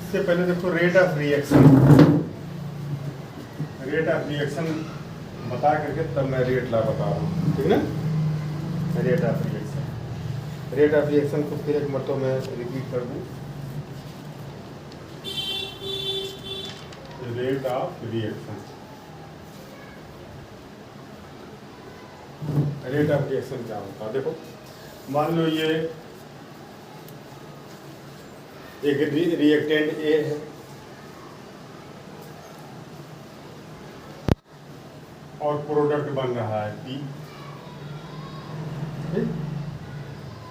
इससे पहले देखो रेट ऑफ रिएक्शन बता करके तब मैं रेट ला बता रहा हूँ, ठीक ना। रेट ऑफ रिएक्शन को फिर एक मरतबा मैं रिपीट कर दूँ। रेट ऑफ रिएक्शन क्या होता है? देखो मान लो ये एक रिएक्टेंट ए है और प्रोडक्ट बन रहा है पी।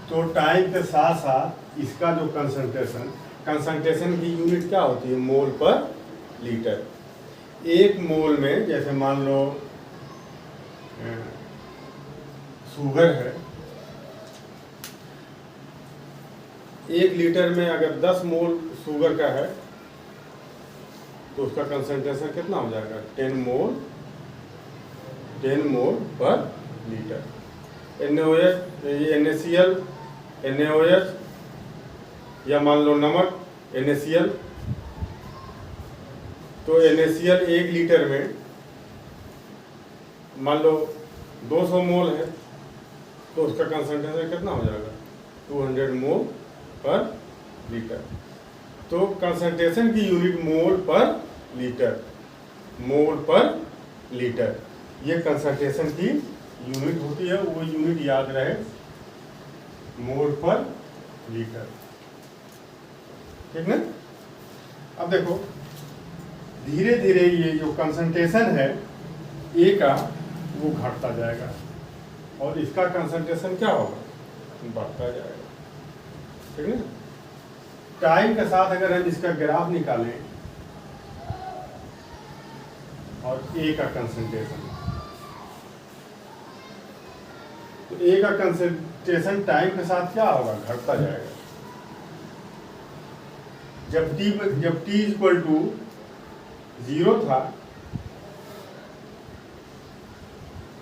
तो टाइम के साथ साथ इसका जो कंसंट्रेशन की यूनिट क्या होती है? मोल पर लीटर। एक मोल में जैसे मान लो शुगर है, 1 लीटर में अगर 10 मोल शुगर का है तो उसका कंसंट्रेशन कितना हो जाएगा? 10 मोल पर लीटर। NaOH या मान लो नमक NaCl। तो NaCl 1 लीटर में मान लो 200 मोल है तो उसका कंसंट्रेशन कितना हो जाएगा? 200 मोल पर लीटर। तो कंसंट्रेशन की यूनिट मोल पर लीटर ये कंसंट्रेशन की यूनिट होती है। वो यूनिट याद रहे, मोल पर लीटर, ठीक ना। अब देखो धीरे धीरे ये जो कंसंट्रेशन है ए का वो घटता जाएगा और इसका कंसंट्रेशन क्या होगा? बढ़ता जाएगा, ठीक है। टाइम के साथ अगर हम इसका ग्राफ निकालें और ए का कंसंट्रेशन, तो ए का कंसंट्रेशन टाइम के साथ क्या होगा? घटता जाएगा। जब t इक्वल टू 0 था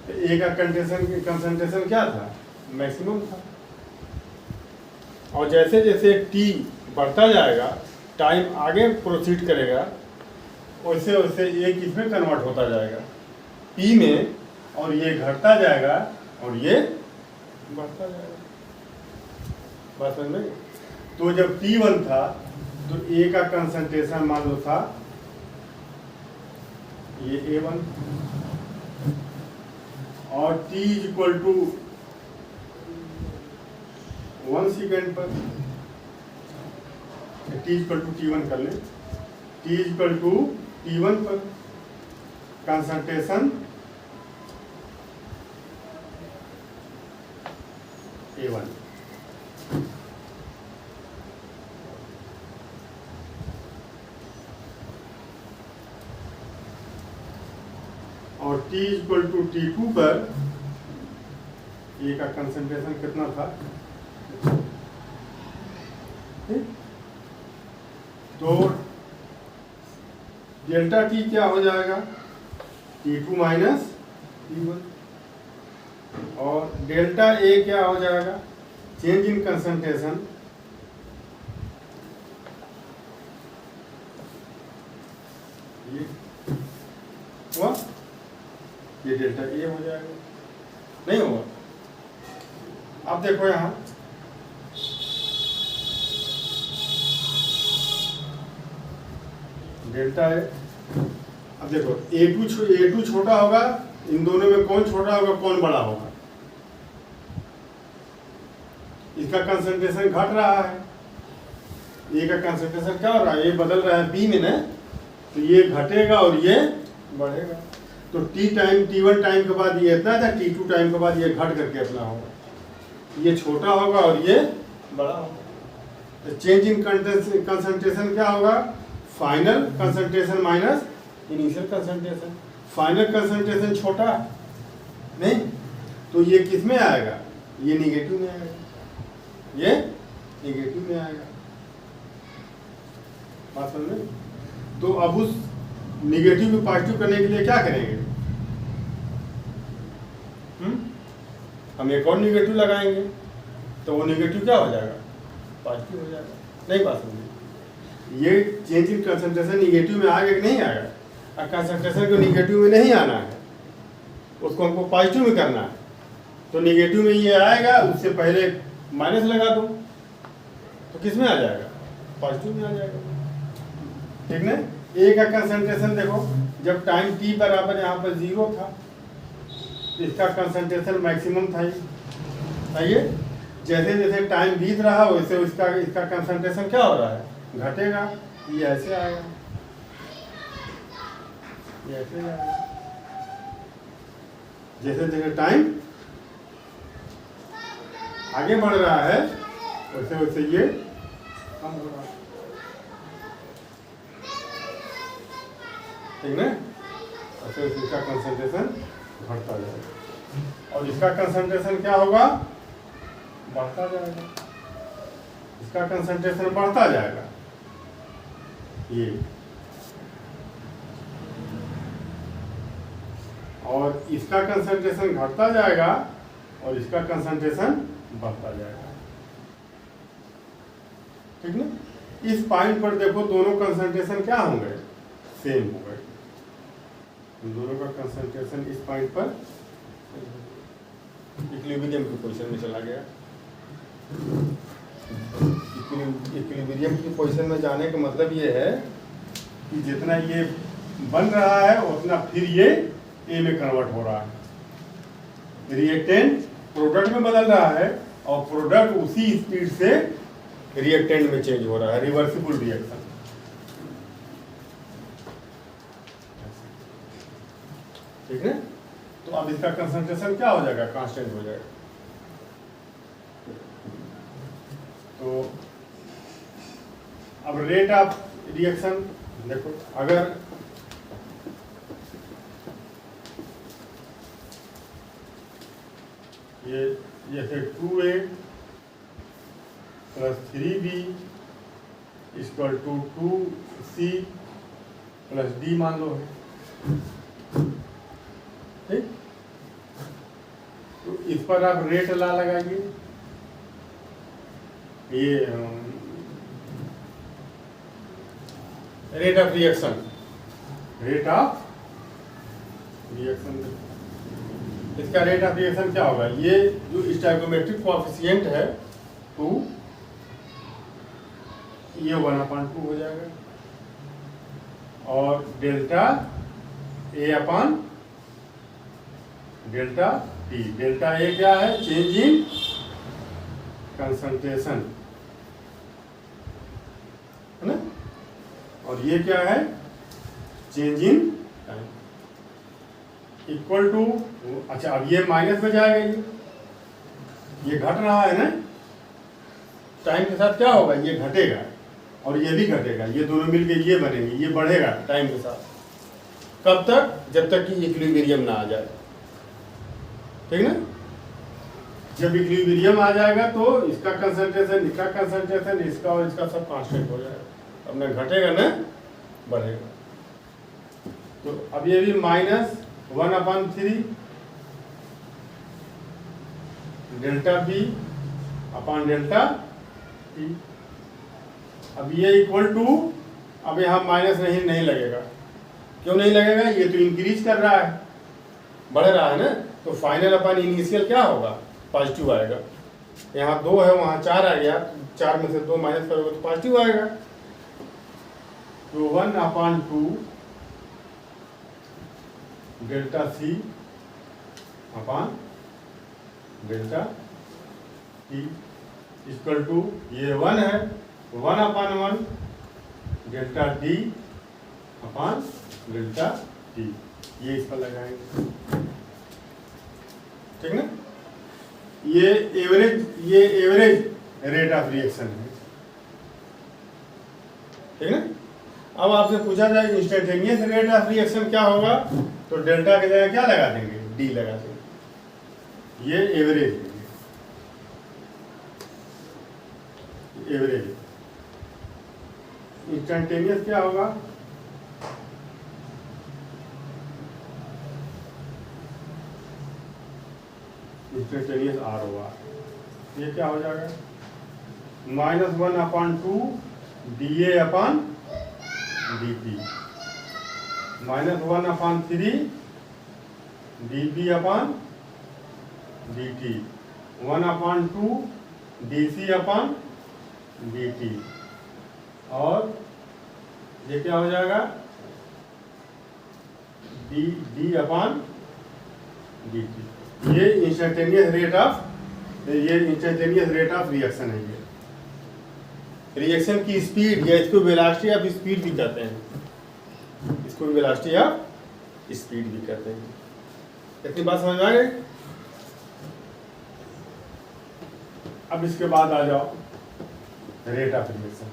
तो ए का कंसंट्रेशन क्या था? मैक्सिमम था। और जैसे जैसे t बढ़ता जाएगा, टाइम आगे प्रोसीड करेगा, वैसे वैसे ये किसमें कन्वर्ट होता जाएगा? p में, और ये घटता जाएगा और ये बढ़ता जाएगा। बात समझ में? तो जब T1 था तो A का कंसंट्रेशन मान लो था ये A1 और T इक्वल टू 1 सेकेंड पर, T इक्वल टू T1 कर लें। T इक्वल टू T1 पर कंसंट्रेशन A1 और T इक्वल टू T2 पर A का कंसंट्रेशन कितना था? तो डेल्टा T क्या हो जाएगा? T2 minus T1। और डेल्टा ए क्या हो जाएगा? चेंज इन कंसंट्रेशन ये हुआ, ये डेल्टा ए हो जाएगा, नहीं होगा। अब देखो यहां डेल्टा ए, अब देखो A2 छोटा होगा, इन दोनों में कौन छोटा होगा कौन बड़ा होगा? इसका कंसंट्रेशन घट रहा है, ए का कंसंट्रेशन क्या हो रहा है? ये बदल रहा है बी में ना, तो ये घटेगा और ये बढ़ेगा। तो T1 टाइम के बाद ये इतना था, T2 टाइम के बाद ये घट करके अपना होगा, ये छोटा होगा और ये बड़ा होगा। तो चेंज इन कंसंट्रेशन क्या होगा? Final concentration minus initial concentration. Final concentration छोटा नहीं, तो ये किस में आएगा? ये निगेटिव में आएगा, ये निगेटिव में आएगा। बात समझ में? तो अब उस निगेटिव को पॉजिटिव करने के लिए क्या करेंगे? हम एक और निगेटिव लगाएंगे तो वो निगेटिव क्या हो जाएगा? पॉजिटिव हो जाएगा। नहीं बात समझ? ये चेंज इन कंसंट्रेशन निगेटिव में आएगा कि नहीं आएगा? और कंसंट्रेशन को निगेटिव में नहीं आना है, उसको हमको पॉजिटिव में करना है। तो निगेटिव में ये आएगा, उससे पहले माइनस लगा दो तो किस में आ जाएगा? पॉजिटिव में आ जाएगा। ठीक ना? ए का कंसंट्रेशन देखो, जब टाइम टी बराबर यहाँ पर 0 था, इसका कंसंट्रेशन मैक्सिमम था ये। जैसे जैसे टाइम बीत रहा वैसे इसका कंसंट्रेशन क्या हो रहा है? घटेगा। ये ऐसे आएगा, ये ऐसे आएगा। जैसे जैसे टाइम आगे बढ़ रहा है वैसे वैसे ये कम हो रहा है। ठीक है? ऐसे इसका कंसंट्रेशन घटता जाएगा और इसका कंसंट्रेशन क्या होगा? बढ़ता जाएगा। इसका कंसंट्रेशन बढ़ता जाएगा, ये, और इसका कंसंट्रेशन घटता जाएगा और इसका कंसंट्रेशन बढ़ता जाएगा। ठीक ना? इस पॉइंट पर देखो दोनों कंसंट्रेशन क्या होंगे? सेम हो गए। दोनों का कंसंट्रेशन इस पॉइंट पर इक्विलिब्रियम की पोजीशन में चला गया। इक्विलिब्रियम की पोजीशन में जाने का मतलब ये है कि जितना ये बन रहा है उतना फिर ये ए में कन्वर्ट हो रहा है। रिएक्टेंट प्रोडक्ट में बदल रहा है और प्रोडक्ट उसी स्पीड से रिएक्टेंट में चेंज हो रहा है। Reversible reaction. ठीक है? तो अब इसका कंसंट्रेशन क्या हो जाएगा? कांस्टेंट हो जाएगा। तो अब रेट ऑफ रिएक्शन देखो, अगर ये जैसे 2a plus 3b equal to 2c plus d मान लो है। ठीक? तो इस पर आप रेट ला लगाइए। ये रेट ऑफ रिएक्शन, इसका रेट ऑफ रिएक्शन क्या होगा? ये जो स्टोइकोमेट्रिक कोएफिशिएंट है 2, ये 1/2 हो जाएगा और delta A upon delta T. Delta A क्या है? चेंज इन कंसंट्रेशन, है ना? और ये क्या है? Change in time equal to, अच्छा अब ये माइनस में जाएगा, ये घट रहा है ना, टाइम के साथ क्या होगा? ये घटेगा और ये भी घटेगा, ये दोनों मिलके ये बनेंगे, ये बढ़ेगा टाइम के साथ। कब तक? जब तक कि इक्विलिब्रियम ना आ जाए। ठीक ना? जब इक्विलिब्रियम आ जाएगा तो इसका कंसंट्रेशन, इसका कंसंट्रेशन, इसका और इसका सब कांस्टेंट हो जाएगा। अब ना घटेगा ना बढ़ेगा। तो अब ये भी -1/3 delta B upon delta T. अब ये इक्वल टू, अब यहाँ माइनस नहीं लगेगा। क्यों नहीं लगेगा? ये तो इंक्रीज कर रहा है, बढ़ रहा है ना, तो फाइनल अपॉन इनिशियल क्या होगा? पॉजिटिव आएगा। यहाँ 2 है, वहाँ 4 आ गया, 4 में से 2 माइनस करोगे तो पॉजिटिव आएगा। तो 1/2 delta C upon delta T equal to, ये 1 है, 1/1 delta D upon delta T. ये इस पर लगाएंगे। ठीक ना? ये एवरेज रेट ऑफ रिएक्शन है। ठीक है? अब आपसे पूछा जाए इंस्टेंटेनियस रेट ऑफ रिएक्शन क्या होगा, तो डेल्टा की जगह क्या लगा देंगे? डी लगा देंगे। ये एवरेज इंस्टेंटेनियस क्या होगा? इंस्टेंटेनियस आर होगा। ये क्या हो जाएगा? -1/2 dA/dt -1/3 dB/dt 1/2 dC/dt और ये क्या हो जाएगा d/dt। ये इंस्टेंटेनियस रेट ऑफ रिएक्शन है। ये रिएक्शन की स्पीड या इसको वेलोसिटी ऑफ स्पीड भी कहते हैं, इसको वेलोसिटी ऑफ स्पीड भी कहते हैं। इतनी बात समझ में आ गई। अब इसके बाद आ जाओ रेट ऑफ रिएक्शन।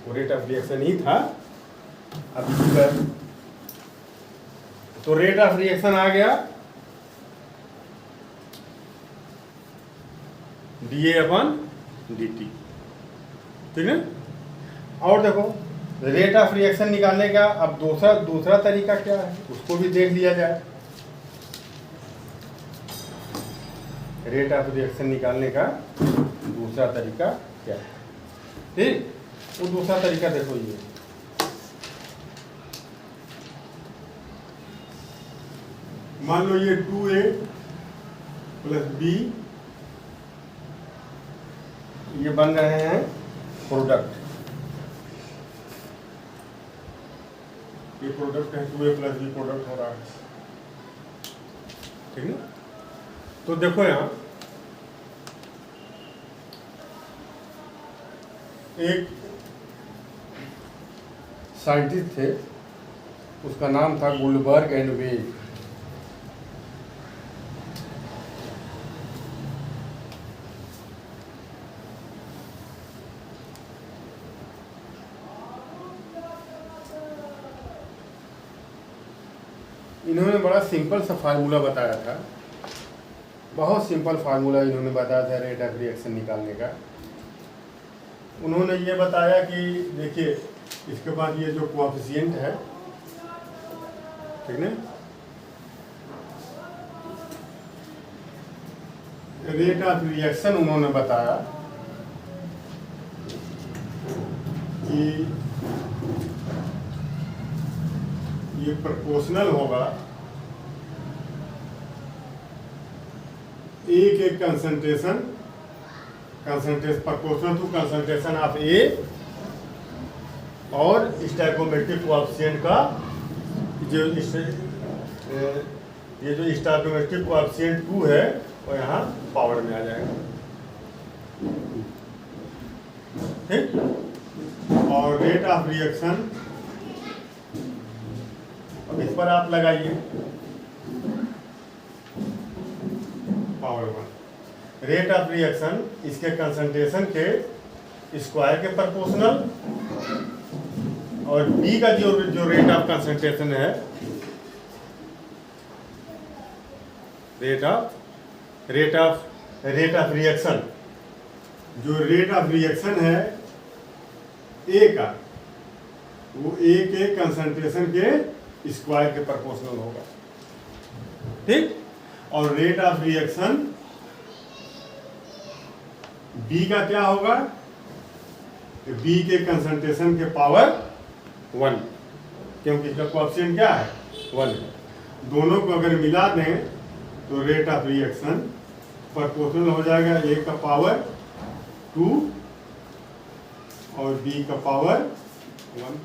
वो रेट ऑफ रिएक्शन ही था। अब इधर तो रेट ऑफ रिएक्शन आ गया dA/dt, ठीक है। और देखो रेट ऑफ रिएक्शन निकालने का अब दूसरा तरीका क्या है, उसको भी देख लिया जाए। रेट ऑफ रिएक्शन निकालने का दूसरा तरीका क्या है, ठीक। वो दूसरा तरीका देखो, ये मान लो ये 2A + B ये बन रहे हैं प्रोडक्ट। ये प्रोडक्ट है, 2A + B प्रोडक्ट हो रहा है, ठीक है। तो देखो यहाँ एक साइंटिस्ट थे, उसका नाम था गुल्डबर्ग एंड वेज। इन्होंने बड़ा सिंपल सा फार्मूला बताया था, बहुत सिंपल फार्मूला इन्होंने बताया था रेट ऑफ रिएक्शन निकालने का। उन्होंने ये बताया कि देखिए इसके बाद ये जो कोएफिशिएंट है, ठीक है, रेट ऑफ रिएक्शन उन्होंने बताया कि ये प्रोपोर्शनल होगा एक concentration proportional to concentration of A और स्टोइकोमेट्रिक कोएफिशिएंट का जो ये जो स्टोइकोमेट्रिक कोएफिशिएंट 2 है वो यहाँ पावर में आ जाएगा, ठीक। और रेट ऑफ रिएक्शन अब इस पर आप लगाइए पावर 1। रेट ऑफ रिएक्शन इसके कंसंट्रेशन के स्क्वायर के प्रोपोर्शनल और बी का जो रेट ऑफ कंसंट्रेशन है, रेट ऑफ रिएक्शन, जो रेट ऑफ रिएक्शन है ए का, वो ए के कंसंट्रेशन के स्क्वायर के प्रोपोर्शनल होगा, ठीक। और रेट ऑफ रिएक्शन बी का क्या होगा, बी के कंसंट्रेशन के पावर 1, क्योंकि इसका कोएफिशिएंट क्या है 1 है। दोनों को अगर मिला दें तो रेट ऑफ रिएक्शन प्रोपोर्शनल हो जाएगा ए का पावर 2 और बी का पावर 1।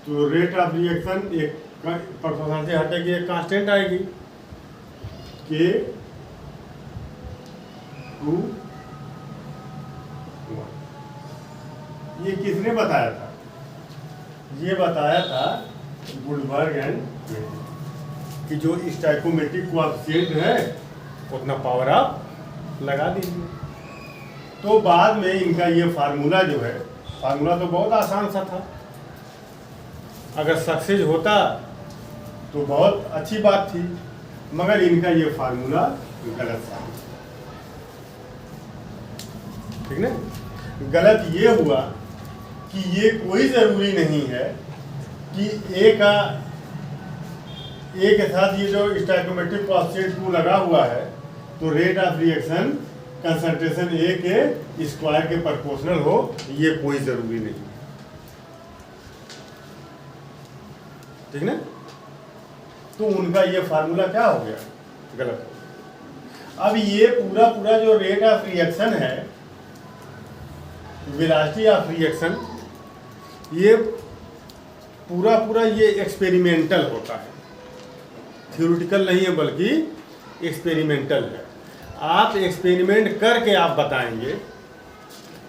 तो रेट ऑफ रिएक्शन एक प्रोपोर्शनल से हटेगी, एक कांस्टेंट आएगी के 2 1। ये किसने बताया था, ये बताया था गुल्डबर्ग एंड वेज कि जो स्टोइकोमेट्रिक कोएफिशिएंट है उतना पावर आप लगा दीजिए। तो बाद में इनका ये फार्मूला जो है, फार्मूला तो बहुत आसान सा था, अगर सक्सेस होता तो बहुत अच्छी बात थी, मगर इनका ये फार्मूला गलत था, ठीक ना। गलत ये हुआ कि ये कोई ज़रूरी नहीं है कि ए का ए के साथ ये जो स्टोइकोमेट्रिक कोएफिशिएंट 2 लगा हुआ है, तो रेट ऑफ रिएक्शन कंसंट्रेशन ए के स्क्वायर के प्रोपोर्शनल हो, ये कोई जरूरी नहीं, ठीक ना। तो उनका ये फार्मूला क्या हो गया, गलत हो गया। अब ये पूरा पूरा जो रेट ऑफ रिएक्शन है, वेलोसिटी ऑफ रिएक्शन, ये पूरा पूरा ये एक्सपेरिमेंटल होता है, थ्योरेटिकल नहीं है बल्कि एक्सपेरिमेंटल है। आप एक्सपेरिमेंट करके आप बताएंगे,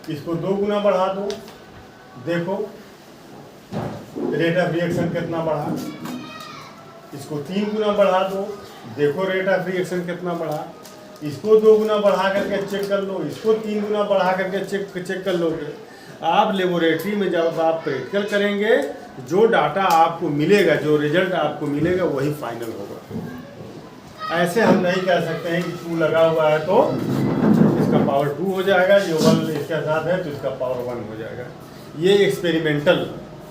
इसको 2 गुना बढ़ा दो, देखो रेट ऑफ रिएक्शन कितना बढ़ा, इसको 3 गुना बढ़ा दो, देखो रेट ऑफ रिएक्शन कितना बढ़ा, इसको 2 गुना बढ़ा करके चेक कर लो, इसको 3 गुना बढ़ा करके चेक कर लोगे। आप लेबोरेटरी में जब आप प्रैक्टिकल करेंगे, जो डाटा आपको मिलेगा, जो रिजल्ट आपको मिलेगा, वही फाइनल होगा। ऐसे हम नहीं कह सकते हैं कि 2 लगा हुआ है तो इसका पावर 2 हो जाएगा, ये 1 इसके साथ है तो इसका पावर 1 हो जाएगा। ये एक्सपेरिमेंटल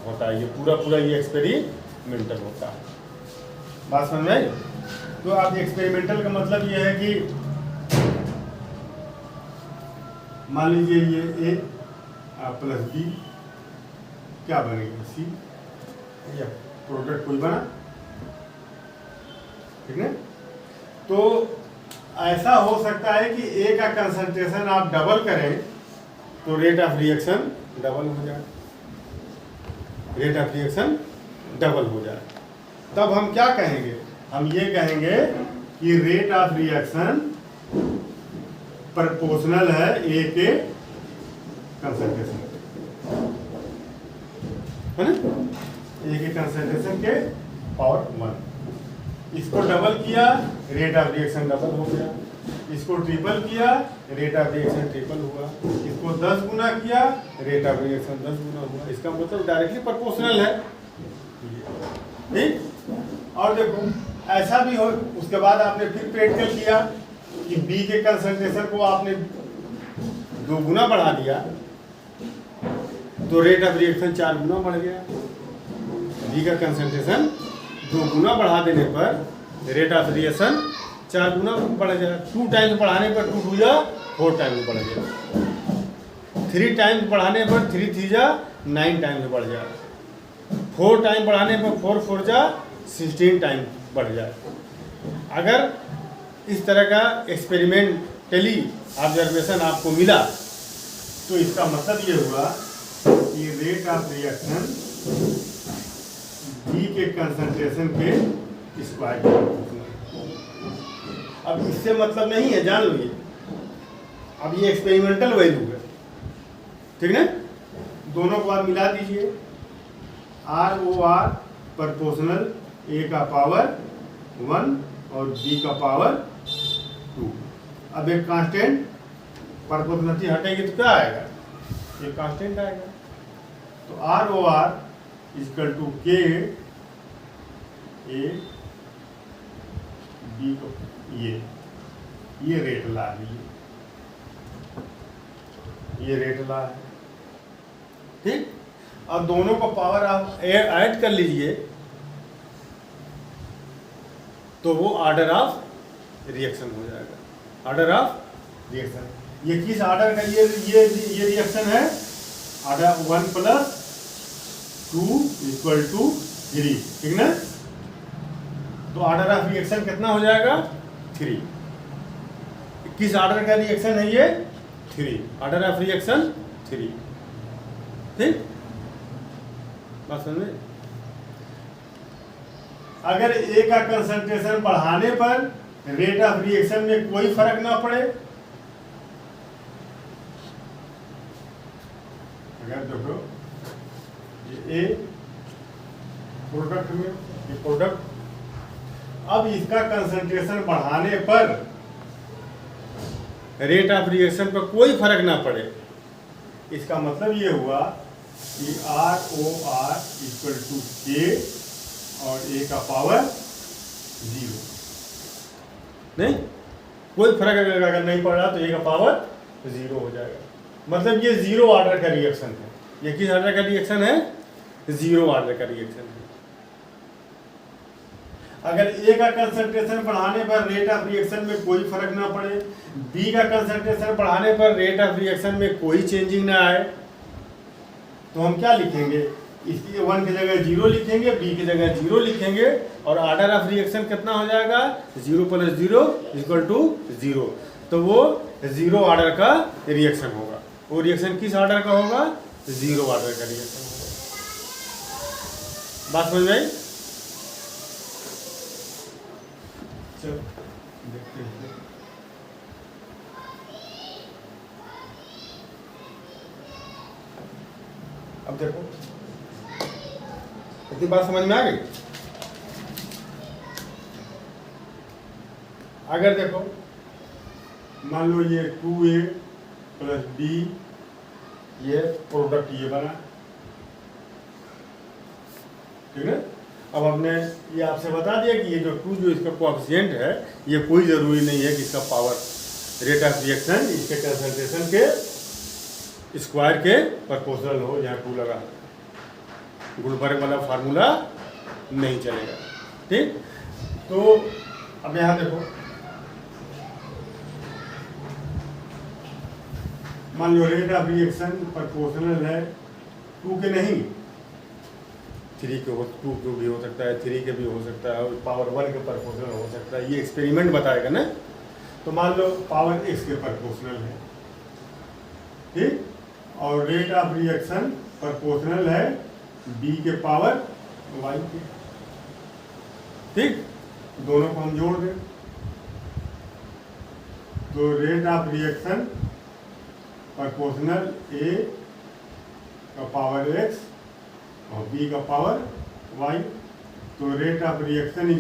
होता है, ये पूरा पूरा ये एक्सपेरिमेंटल होता है। बात समझ में आई? तो आप एक्सपेरिमेंटल का मतलब ये है कि मान लीजिए ये ए प्लस बी क्या बनेगा, सी, या प्रोडक्ट कोई बना, ठीक है। तो ऐसा हो सकता है कि ए का कंसंट्रेशन आप डबल करें तो रेट ऑफ रिएक्शन डबल हो जाए, रेट ऑफ रिएक्शन डबल हो जाए। तब हम क्या कहेंगे, हम ये कहेंगे कि रेट ऑफ रिएक्शन प्रोपोर्शनल है ए के कंसंट्रेशन, है ना, ए के कंसंट्रेशन के पावर 1। इसको डबल किया, रेट ऑफ रिएक्शन डबल हो गया, इसको ट्रिपल किया, रेट ऑफ रिएक्शन ट्रिपल हुआ, इसको 10 गुना किया, रेट ऑफ रिएक्शन 10 गुना हुआ। इसका मतलब डायरेक्टली प्रोपोर्शनल है, ठीक। और देखो ऐसा भी हो, उसके बाद आपने फिर प्रैक्टिकल किया कि बी के कंसंट्रेशन को आपने 2 गुना बढ़ा दिया तो रेट ऑफ रिएक्शन 4 गुना बढ़ गया। बी का कंसंट्रेशन 2 गुना बढ़ा देने पर रेट ऑफ रिएक्शन 4 गुना बढ़ गया। 2 टाइम्स बढ़ाने पर 2 2 जा 4 टाइम्स बढ़ गया। 3 टाइम्स बढ़ाने पर 3 3 जा 9 टाइम्स बढ़ जाए। 4 टाइम बढ़ाने पर 4 4 जा 16 टाइम बढ़ जाए। अगर इस तरह का एक्सपेरिमेंटली ऑब्जर्वेशन आपको मिला तो इसका मतलब ये हुआ कि रेट ऑफ रिएक्शन बी के कंसंट्रेशन के स्क्वायर। अब इससे मतलब नहीं है, जान लो ये, अब ये एक्सपेरिमेंटल वैल्यू है, ठीक है। दोनों को आप मिला दीजिए, R O R proportional A का पावर 1 और बी का पावर 2। अब एक कांस्टेंट प्रोपोर्शनलिटी हटेगी तो क्या आएगा, ये कांस्टेंट आएगा। तो R O R equal to K A B को, ये रेट ला लीजिए, ये रेट ला है, ठीक। अब दोनों को पावर आप ऐड कर लीजिए तो वो ऑर्डर ऑफ रिएक्शन हो जाएगा। ऑर्डर ऑफ रिएक्शन, ये किस ऑर्डर का ये रिएक्शन है, ऑर्डर 1 + 2 = 3, ठीक ना। तो ऑर्डर ऑफ रिएक्शन कितना हो जाएगा, 3। किस ऑर्डर का रिएक्शन है ये, 3, ऑर्डर ऑफ रिएक्शन 3, ठीक। बात समझ में? अगर ए का कंसंट्रेशन बढ़ाने पर रेट ऑफ रिएक्शन में कोई फर्क ना पड़े, अगर देखो ये ए प्रोडक्ट में, ये प्रोडक्ट, अब इसका कंसंट्रेशन बढ़ाने पर रेट ऑफ रिएक्शन पर कोई फर्क ना पड़े, इसका मतलब ये हुआ कि R O R equal to K और ए का पावर 0। नहीं, कोई फर्क अगर नहीं पड़ रहा तो ए का पावर 0 हो जाएगा। मतलब ये 0 ऑर्डर का रिएक्शन है। ये किस ऑर्डर का रिएक्शन है, 0 ऑर्डर का रिएक्शन है। अगर ए का कंसंट्रेशन बढ़ाने पर रेट ऑफ रिएक्शन में कोई फर्क ना पड़े, बी का कंसंट्रेशन बढ़ाने पर रेट ऑफ रिएक्शन में कोई चेंजिंग ना आए, तो हम क्या लिखेंगे? इसकी 1 की जगह 0 लिखेंगे, बी की जगह 0 लिखेंगे, और ऑर्डर ऑफ रिएक्शन कितना हो जाएगा? 0 + 0 = 0। तो वो 0 ऑर्डर का रिएक्शन होगा। वो रिएक्शन किस ऑर्डर का होगा? 0 ऑर्डर का रिएक्शन होगा। बात समझ में आई? चलो देखते हैं। अब देखो, इतनी बात समझ में आ गई? अगर देखो मान लो ये 2a + b, ये प्रोडक्ट ये बना, ठीक है। अब हमने ये आपसे बता दिया कि ये जो 2 जो इसका कोएफिशिएंट है, ये कोई ज़रूरी नहीं है कि इसका पावर रेट ऑफ रिएक्शन इसके कंसंट्रेशन के स्क्वायर के प्रोपोर्शनल हो। यहाँ 2 लगा, गुणवर्ग वाला फार्मूला नहीं चलेगा, ठीक। तो अब यहाँ देखो, मान लो रेट ऑफ रिएक्शन प्रोपोर्शनल है 2 के नहीं, 3 के 2 के भी हो सकता है, 3 के भी हो सकता है, और पावर 1 के प्रोपोर्शनल हो सकता है। ये एक्सपेरिमेंट बताएगा ना। तो मान लो पावर x के प्रोपोर्शनल है, ठीक, और रेट ऑफ रिएक्शन प्रोपोर्शनल है b के पावर y के, ठीक। दोनों को हम जोड़ दें तो rate of reaction proportional a का पावर x और b का पावर y। तो rate of reaction =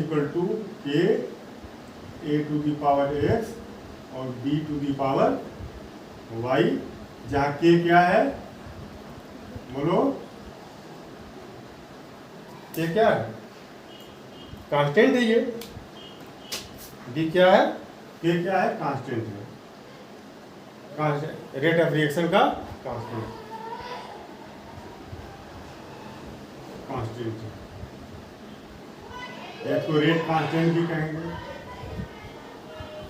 k a⁴ x और b⁴ y, जहाँ k क्या है? बोलो, k क्या है? कांस्टेंट है ये। b क्या है? k क्या है? कांस्टेंट है। रेट ऑफ रिएक्शन का कांस्टेंट है। एक तो रेट कांस्टेंट भी कहेंगे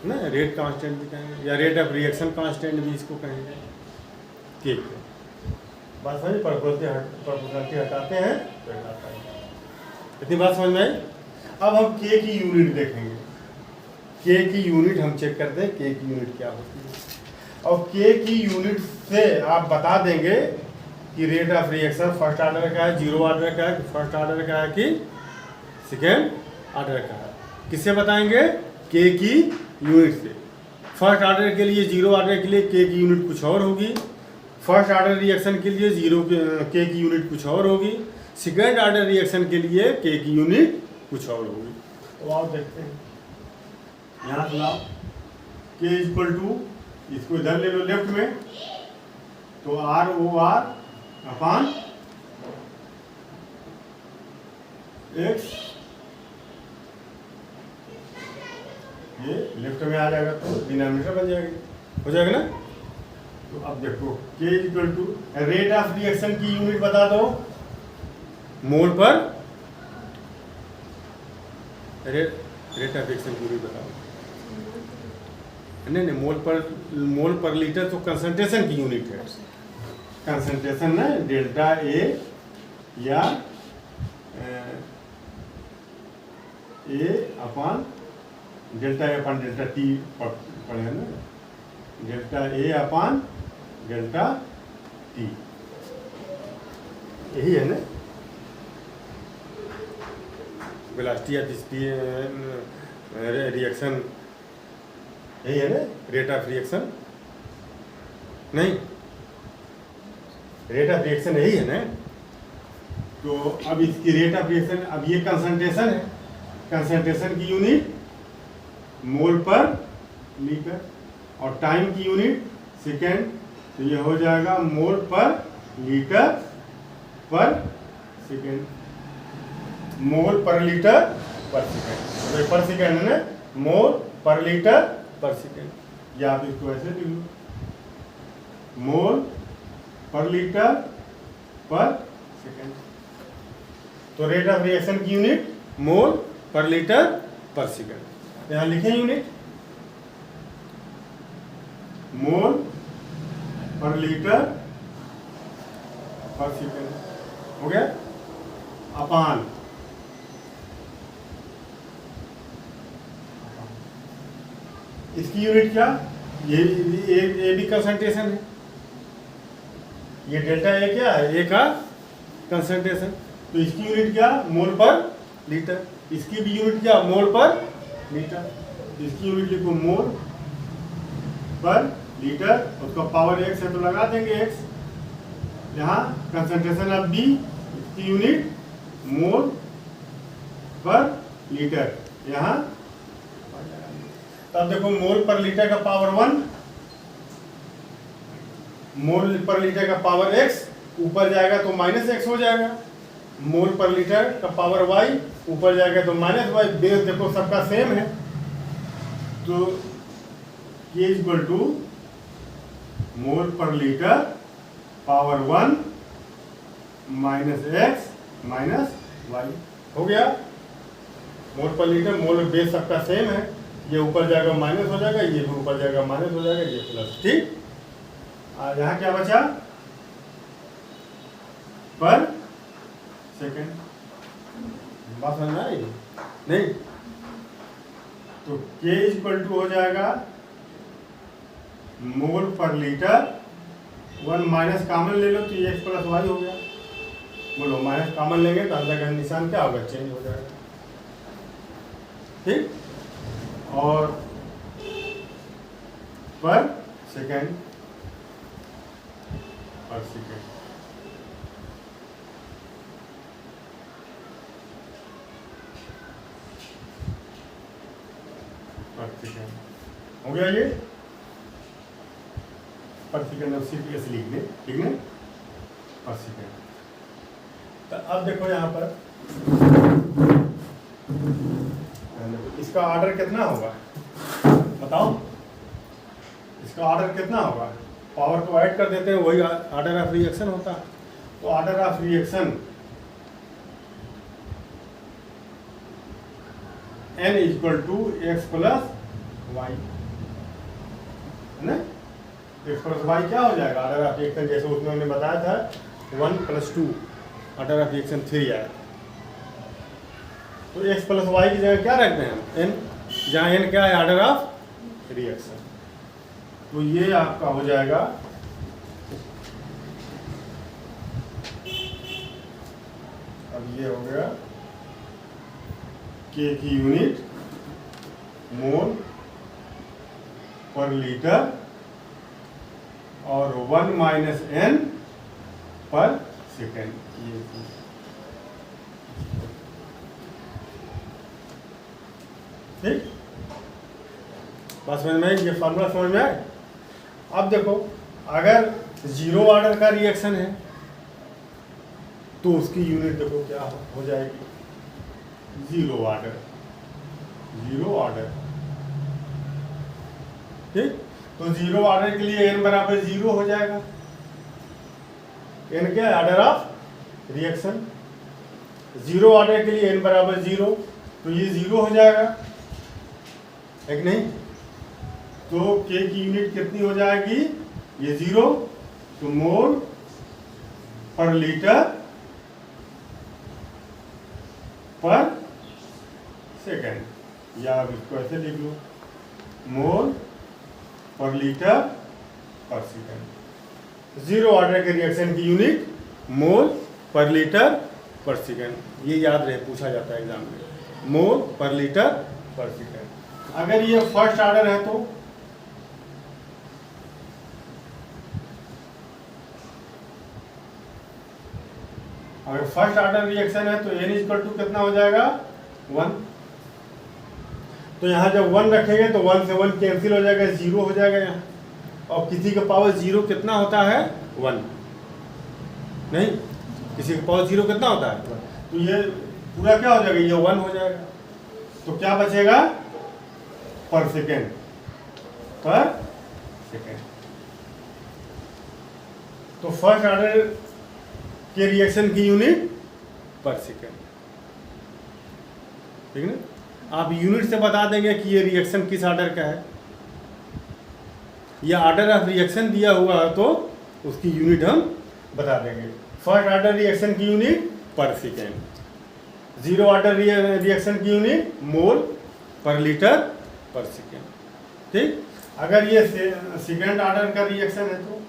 ना, रेट कांस्टेंट भी कहेंगे, या रेट ऑफ रिएक्शन कांस्टेंट भी इसको कहेंगे, ठीक है। बात समझ? प्रोपोर्शनलिटी हटाते हैं तो हटाता है। इतनी बात समझ में आई? अब हम k की यूनिट देखेंगे। k की यूनिट हम चेक करते हैं, k की यूनिट क्या होती है। और k की यूनिट से आप बता देंगे कि rate of reaction first order का है, 0 ऑर्डर का है, फर्स्ट ऑर्डर का है कि सेकेंड ऑर्डर का है। किससे बताएंगे? k की यूनिट से। फर्स्ट ऑर्डर के लिए, 0 ऑर्डर के लिए k की यूनिट कुछ और होगी, फर्स्ट ऑर्डर रिएक्शन के लिए k की यूनिट कुछ और होगी, सेकेंड ऑर्डर रिएक्शन के लिए k की यूनिट कुछ और होगी। तो आप देखते हैं, यहाँ से लाओ k = इसको इधर ले लो लेफ्ट में, तो ROR अपान x, ये लेफ्ट में आ जाएगा तो डिनोमिनेटर बन जाएगी, हो जाएगा ना। तो अब देखो k = रेट ऑफ रिएक्शन की यूनिट बता दो, मोल पर रेट ऑफ रिएक्शन की यूनिट बताओ। नहीं, मोल पर लीटर तो कंसंट्रेशन की यूनिट है। कंसंट्रेशन ना डेल्टा A या डेल्टा t पढ़े ना, डेल्टा A/डेल्टा t, यही है ना वेलोसिटी ऑफ रिएक्शन, यही है ना रेट ऑफ रिएक्शन। नहीं, रेट ऑफ रिएक्शन यही है ना। तो अब इसकी रेट ऑफ रिएक्शन, अब ये कंसंट्रेशन है, कंसंट्रेशन की यूनिट मोल पर लीटर, और टाइम की यूनिट सेकेंड, तो ये हो जाएगा मोल पर लीटर पर सेकेंड, मोल पर लीटर पर सेकेंड। तो पर सेकेंड है ना, मोल पर लीटर पर सेकेंड, या आप इसको ऐसे लिख लो, मोल पर लीटर पर सेकेंड। तो रेट ऑफ रिएक्शन की यूनिट मोल पर लीटर पर सेकेंड। यहाँ लिखें यूनिट, मोल पर लीटर पर सेकेंड, हो गया, अपान इसकी यूनिट क्या, ये भी कंसंट्रेशन है, ये डेल्टा ए क्या है, ए का कंसंट्रेशन, तो इसकी यूनिट क्या, मोल पर लीटर, इसकी भी यूनिट क्या, मोल पर लीटर, इसकी यूनिट लिखो मोल पर लीटर, उसका पावर x है तो लगा देंगे x, यहाँ कंसंट्रेशन ऑफ B, इसकी यूनिट मोल पर लीटर, यहाँ तब देखो मोल पर लीटर का पावर 1, मोल पर लीटर का पावर x, ऊपर जाएगा तो माइनस x हो जाएगा, मोल पर लीटर का पावर y, ऊपर जाएगा तो माइनस y, बेस देखो सबका सेम है, तो K इक्वल टू मोल पर litre power 1 minus x minus y, हो गया, मोल पर लीटर, मोल बेस सबका सेम है, ये ऊपर जाएगा माइनस हो जाएगा, ये भी ऊपर जाएगा माइनस हो जाएगा, ये प्लस, ठीक। और यहाँ क्या बचा, पर सेकेंड, बात समझ में आई नहीं, तो K इक्वल टू हो जाएगा मोल पर लीटर, 1 माइनस कॉमन ले लो तो ये x प्लस वाई हो गया, बोलो माइनस कॉमन लेंगे तो अंदर का निशान क्या होगा, चेंज हो जाएगा, ठीक, और पर सेकेंड, पर सेकेंड, पर सेकेंड, हो गया ये, पर सेकेंड अब CPS लिख दें, ठीक है, पर सेकेंड। तो अब देखो यहाँ पर इसका ऑर्डर कितना होगा, बताओ, इसका ऑर्डर कितना होगा, पावर को ऐड कर देते हैं, वही ऑर्डर ऑफ रिएक्शन होता है, तो order of reaction n equal to X plus Y, है ना, एक्स प्लस वाई क्या हो जाएगा, ऑर्डर ऑफ रिएक्शन जैसे उसमें हमने बताया था 1 + 2, ऑर्डर ऑफ रिएक्शन 3 आया, तो x प्लस वाई की जगह क्या रखते हैं हम, n, जहाँ n क्या है, ऑर्डर ऑफ रिएक्शन, तो ये आपका हो जाएगा अब ये हो गया K की यूनिट मोल पर लीटर और 1 माइनस n पर सेकेंड, ये ठीक, बस समझ में, ये फार्मूला समझ में आए। अब देखो अगर जीरो ऑर्डर का रिएक्शन है तो उसकी यूनिट देखो क्या हो जाएगी, जीरो ऑर्डर, जीरो ऑर्डर, ठीक, तो जीरो ऑर्डर के लिए n बराबर 0 हो जाएगा, n क्या है, order of reaction, zero order के लिए n बराबर 0, तो ये 0 हो जाएगा, है कि नहीं, तो K की यूनिट कितनी हो जाएगी, ये 0, तो मोल पर लीटर पर सेकेंड, या आप इसको ऐसे लिख लो, मोल पर लीटर पर सेकेंड, जीरो ऑर्डर के रिएक्शन की यूनिट मोल पर लीटर पर सेकेंड, ये याद रहे, पूछा जाता है एग्जाम में, मोल पर लीटर पर सेकेंड। अगर ये फर्स्ट ऑर्डर है तो अगर फर्स्ट ऑर्डर रिएक्शन है तो n इक्वल टू कितना हो जाएगा, 1, तो यहाँ जब 1 रखेंगे तो 1 से 1 कैंसिल हो जाएगा, 0 हो जाएगा यहाँ, और किसी का पावर 0 कितना होता है, 1, नहीं, किसी का पावर 0 कितना होता है, तो ये पूरा क्या हो जाएगा, ये 1 हो जाएगा, तो क्या बचेगा, पर सेकेंड, पर सेकेंड, तो फर्स्ट ऑर्डर के रिएक्शन की यूनिट पर सेकेंड, ठीक है ना। आप यूनिट से बता देंगे कि ये रिएक्शन किस ऑर्डर का है, या ऑर्डर ऑफ रिएक्शन दिया हुआ है तो उसकी यूनिट हम बता देंगे। फर्स्ट ऑर्डर रिएक्शन की यूनिट पर सेकेंड, जीरो ऑर्डर रिएक्शन की यूनिट मोल पर लीटर पर सेकेंड। ठीक, अगर ये सेकेंड ऑर्डर का रिएक्शन है तो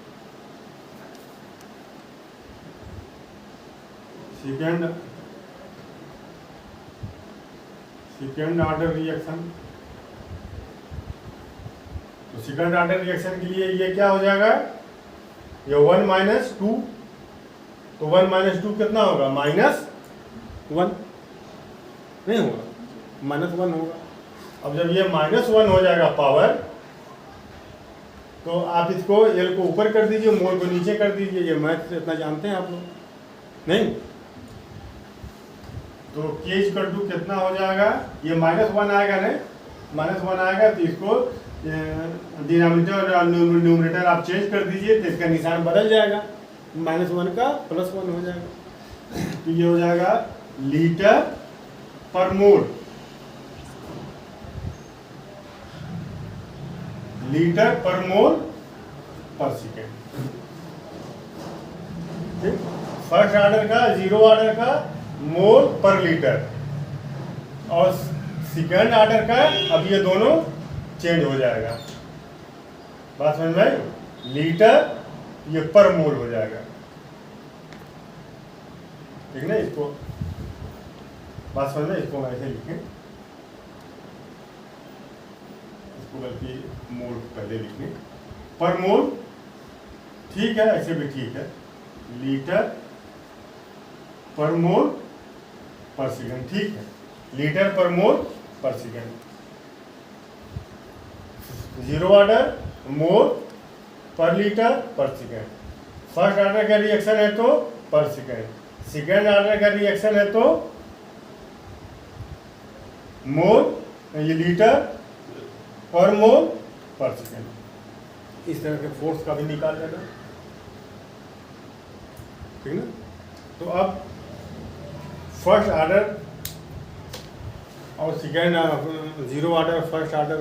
सेकेंड ऑर्डर रिएक्शन, तो सेकेंड ऑर्डर रिएक्शन के लिए ये क्या हो जाएगा, ये 1 माइनस 2, तो 1 माइनस 2 कितना होगा, -1 नहीं होगा, -1 होगा। अब जब ये -1 हो जाएगा पावर, तो आप इसको एल को ऊपर कर दीजिए, मोल को नीचे कर दीजिए। ये मैथ इतना जानते हैं आप लोग नहीं? तो केज कट्टू कितना हो जाएगा, ये -1 आएगा नहीं, -1 आएगा तो इसको डिनोमिनेटर और न्यूमरेटर आप चेंज कर दीजिए, तो इसका निशान बदल जाएगा, -1 का +1 हो जाएगा। तो ये हो जाएगा लीटर पर मोल, लीटर पर मोल पर सेकेंड। ठीक, फर्स्ट ऑर्डर का, जीरो ऑर्डर का मोल पर लीटर, और सेकेंड ऑर्डर का अब ये दोनों चेंज हो जाएगा। बात समझ में आई? लीटर ये पर मोल हो जाएगा। ठीक ना, इसको बात समझ में, इसको ऐसे लिखें, इसको बल्कि मोल पहले लिखने, पर मोल, ठीक है, ऐसे भी ठीक है, लीटर पर मोल पर सेकेंड, ठीक है, लीटर पर मोल पर सेकेंड। जीरो ऑर्डर मोल पर लीटर पर सेकेंड, फर्स्ट ऑर्डर का रिएक्शन है तो पर सेकेंड, सेकेंड ऑर्डर का रिएक्शन है तो मोल, ये लीटर पर मोल पर सेकेंड। इस तरह के फोर्स का भी निकाल लेना, ठीक ना। तो अब फर्स्ट ऑर्डर और second, zero order, first order